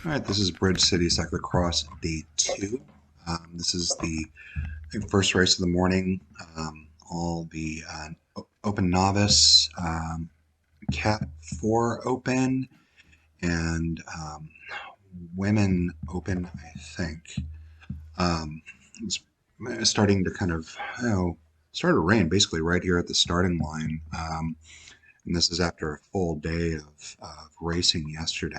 All right, this is Bridge City Cyclocross Day 2. This is the first race of the morning. All the Open Novice, Cat 4 Open, and Women Open, I think. It's starting to kind of, started to rain basically right here at the starting line. And this is after a full day of racing yesterday.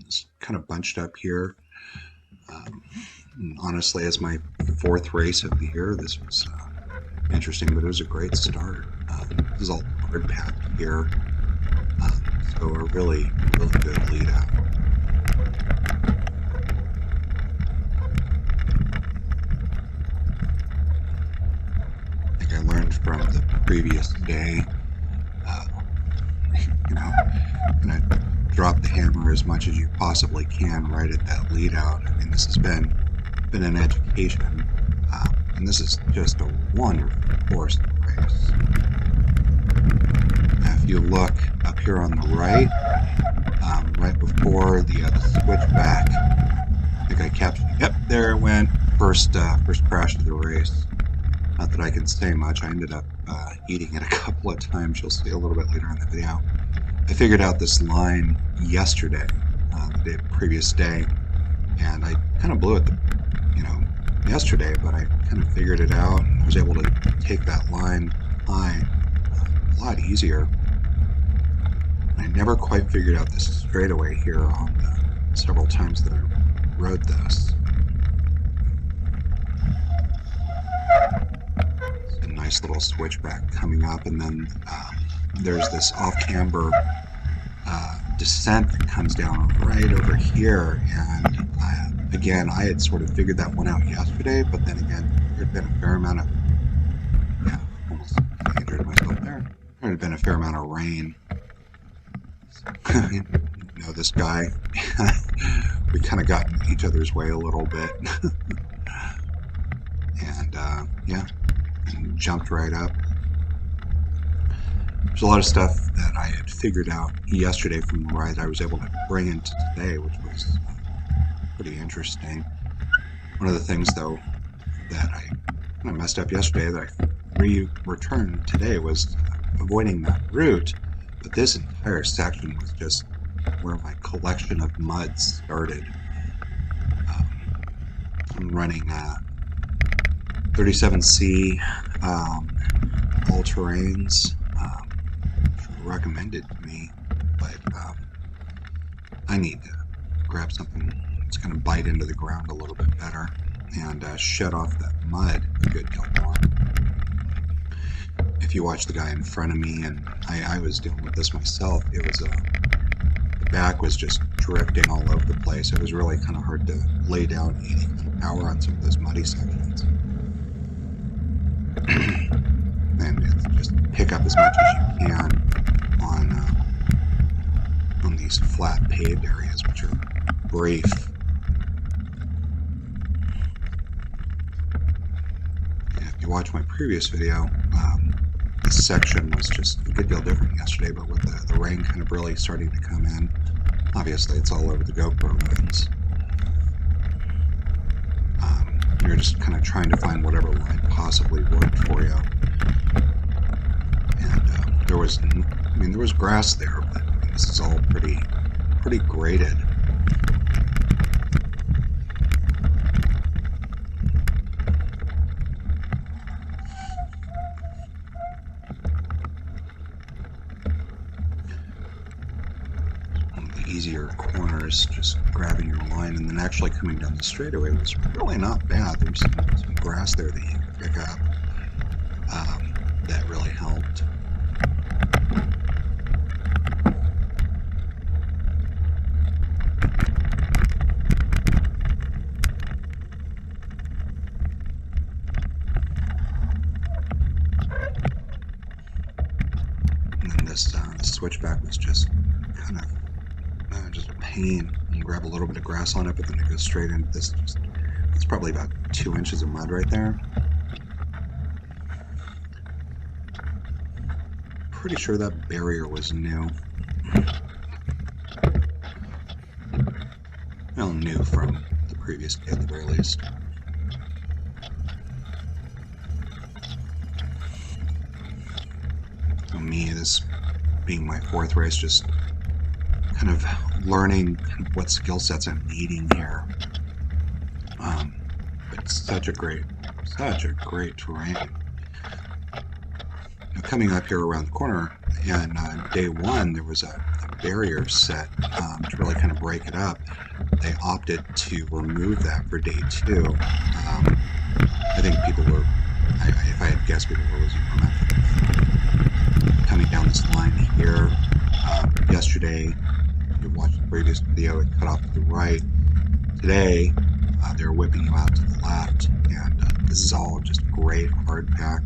It's kind of bunched up here. Honestly, as my fourth race of the year, this was interesting, but it was a great start. This is all hard packed here, so a really, really good lead out. I think I learned from the previous day, kind of drop the hammer as much as you possibly can right at that lead out. I mean, this has been an education, and this is just a wonderful course to race. Now, if you look up here on the right, right before the switchback, I think I captured. Yep, there it went. First crash of the race. Not that I can say much. I ended up eating it a couple of times. You'll see a little bit later in the video. I figured out this line yesterday, the previous day, and I kind of blew it, yesterday, but I kind of figured it out and was able to take that line high a lot easier. I never quite figured out this straightaway here on the several times that I rode this. It's a nice little switchback coming up, and then there's this off-camber descent that comes down right over here, and again, I had sort of figured that one out yesterday, but then again, there had been a fair amount of, almost injured myself there. There had been a fair amount of rain. You know, this guy, we kind of got in each other's way a little bit. And and jumped right up. There's a lot of stuff that I had figured out yesterday from the ride I was able to bring into today, which was pretty interesting. One of the things, though, that I kind of messed up yesterday that I returned today was avoiding that route, but this entire section was just where my collection of muds started. I'm running 37C all terrains, recommended to me, but I need to grab something that's going to bite into the ground a little bit better and shed off that mud a good deal more. If you watch the guy in front of me, and I was dealing with this myself, it was the back was just drifting all over the place. It was really kind of hard to lay down any kind of power on some of those muddy sections. And it's just pick up as much as you can on these flat paved areas, which are brief. And if you watch my previous video, this section was just a good deal different yesterday, but with the rain kind of really starting to come in, obviously it's all over the GoPro lens. You're just kind of trying to find whatever line possibly worked for you. And there was grass there, but this is all pretty graded. One of the easier corners, just grabbing your line and then actually coming down the straightaway was really not bad. There's some grass there that you could pick up. That really helped. And then this switchback was just kind of just a pain. You grab a little bit of grass on it, but then it goes straight into this. It's probably about 2 inches of mud right there. Pretty sure that barrier was new. well, new from the previous day at the very least. So me, this being my 4th race, just kind of learning kind of what skill sets I'm needing here. But such a great terrain. Now, coming up here around the corner, and day 1 there was a barrier set to really kind of break it up. They opted to remove that for day 2. I think people were, if I had guessed, people were losing momentum. Coming down this line here, yesterday, you watched the previous video, it cut off to the right. Today, they're whipping you out to the left, and this is all just great hard pack.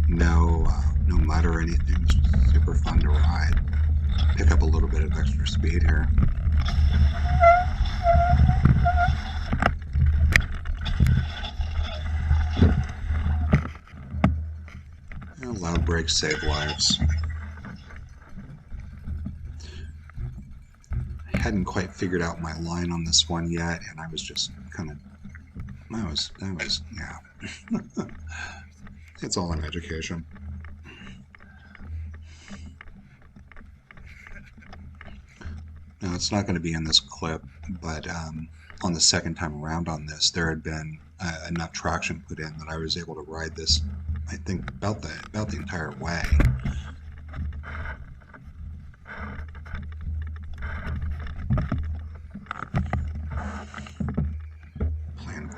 No mud or anything. It's just super fun to ride. Pick up a little bit of extra speed here. Loud brakes save lives. I hadn't quite figured out my line on this one yet, and I was just kind of, yeah. It's all in education. Now, it's not going to be in this clip, but on the second time around on this, there had been enough traction put in that I was able to ride this, I think, about the entire way.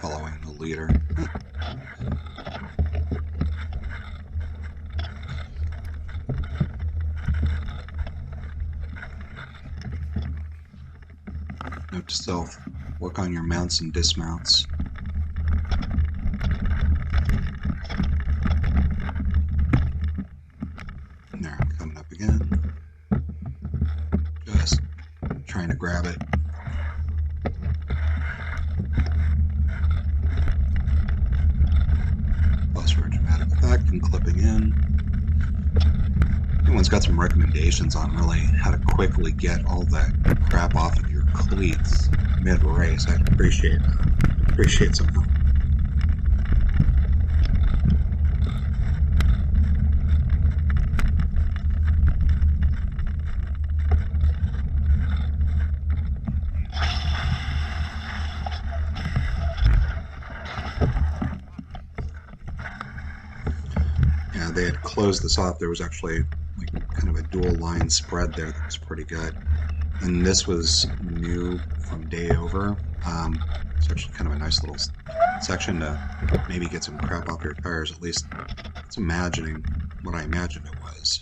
Following the leader. Note to self, work on your mounts and dismounts. There, I'm coming up again. Just trying to grab it. Plus for a dramatic effect and clipping in. Anyone's got some recommendations on really how to quickly get all that crap off of your cleats mid-race, I'd appreciate some help. Yeah, they had closed this off. There was actually like kind of a dual line spread there that was pretty good. And this was new from day over. It's actually kind of a nice little section to maybe get some crap off your tires. At least it's imagining what I imagined it was.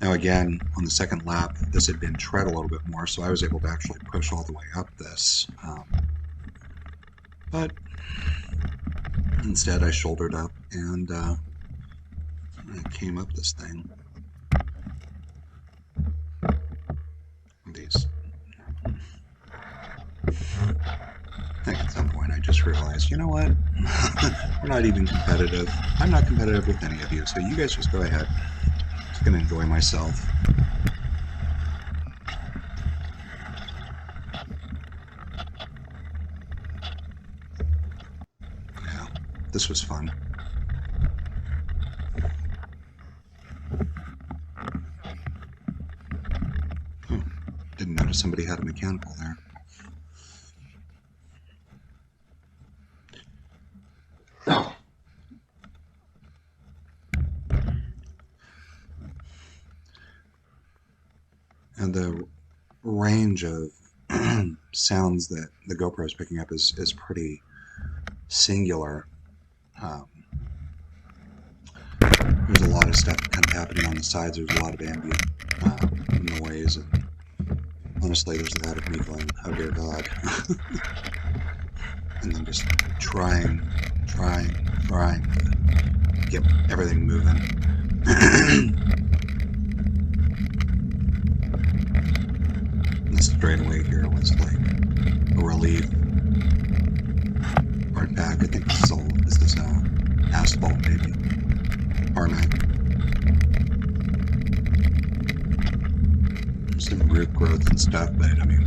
Now again, on the second lap, this had been tread a little bit more, so I was able to actually push all the way up this. But instead I shouldered up and I came up this thing. These. I think at some point I just realized, you know what? We're not even competitive. I'm not competitive with any of you, so you guys just go ahead. Just gonna enjoy myself. Yeah, this was fun. Didn't notice somebody had a mechanical there. And the range of sounds that the GoPro is picking up is pretty singular. There's a lot of stuff kind of happening on the sides. There's a lot of ambient noise, and honestly, there's a lot of me going, oh dear God. And then just trying to get everything moving. The straightaway here was like a relief. Hard pack, I think this is asphalt maybe. Tarmac. Some root growth and stuff, but I mean,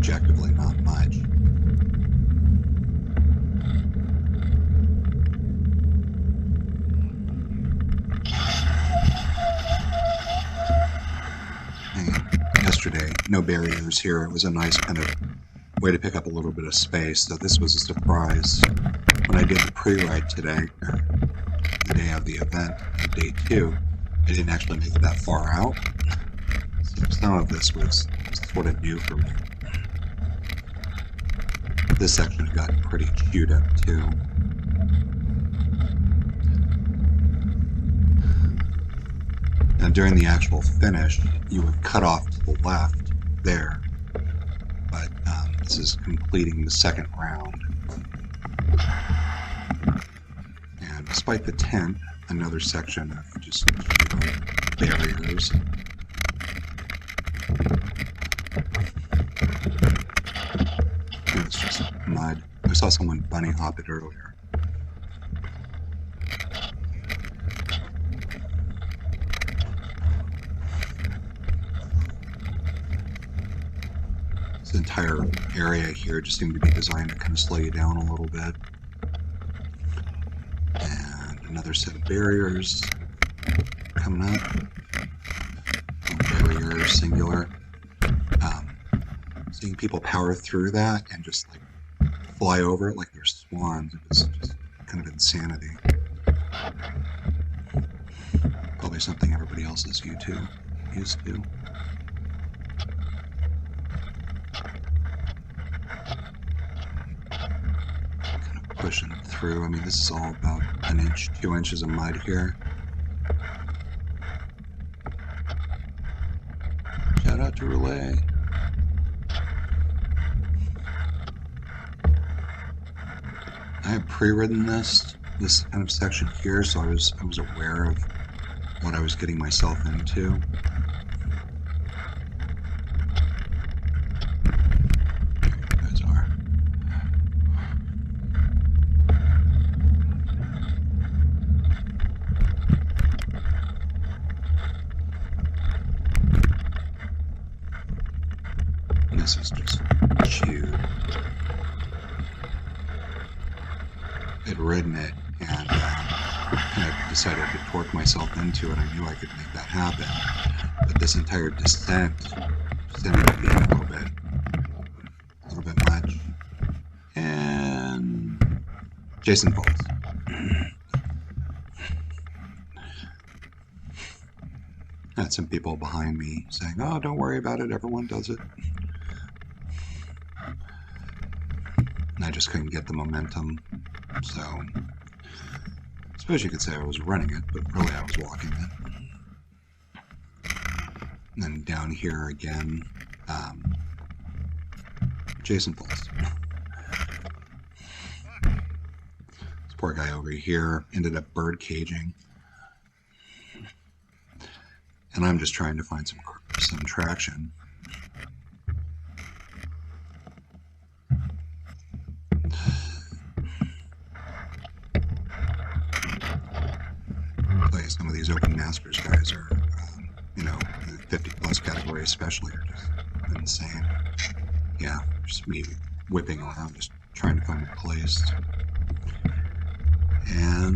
objectively not much. Yesterday, no barriers here. It was a nice kind of way to pick up a little bit of space. So this was a surprise when I did the pre-ride today, or the day of the event, day 2. I didn't actually make it that far out. So some of this was sort of new for me. This section had gotten pretty chewed up too. Now during the actual finish, you would cut off to the left there, but this is completing the second round. And despite the tent, another section of just barriers. It's just mud. I saw someone bunny hop it earlier. This entire area here just seemed to be designed to kind of slow you down a little bit. And another set of barriers coming up. Barrier, singular. Seeing people power through that and just like fly over it like they're swans, it was just kind of insanity. Probably something everybody else is used to. Kind of pushing it through. I mean, this is all about 1 inch, 2 inches of mud here. Shout out to Relay. I had pre-ridden this kind of section here, so I was aware of what I was getting myself into. There you guys are. And this is just chewed. I'd ridden it and kind of decided to torque myself into it. I knew I could make that happen, but this entire descent just ended up being a little bit much. And Jason falls. I had some people behind me saying, "Oh, don't worry about it. Everyone does it." And I just couldn't get the momentum. So, I suppose you could say I was running it, but really I was walking it. And then down here again, Jason falls. This poor guy over here ended up bird caging. And I'm just trying to find some traction. Some of these open masters guys are, the 50 plus category especially, are just insane. Yeah, just me whipping around, just trying to find a place. And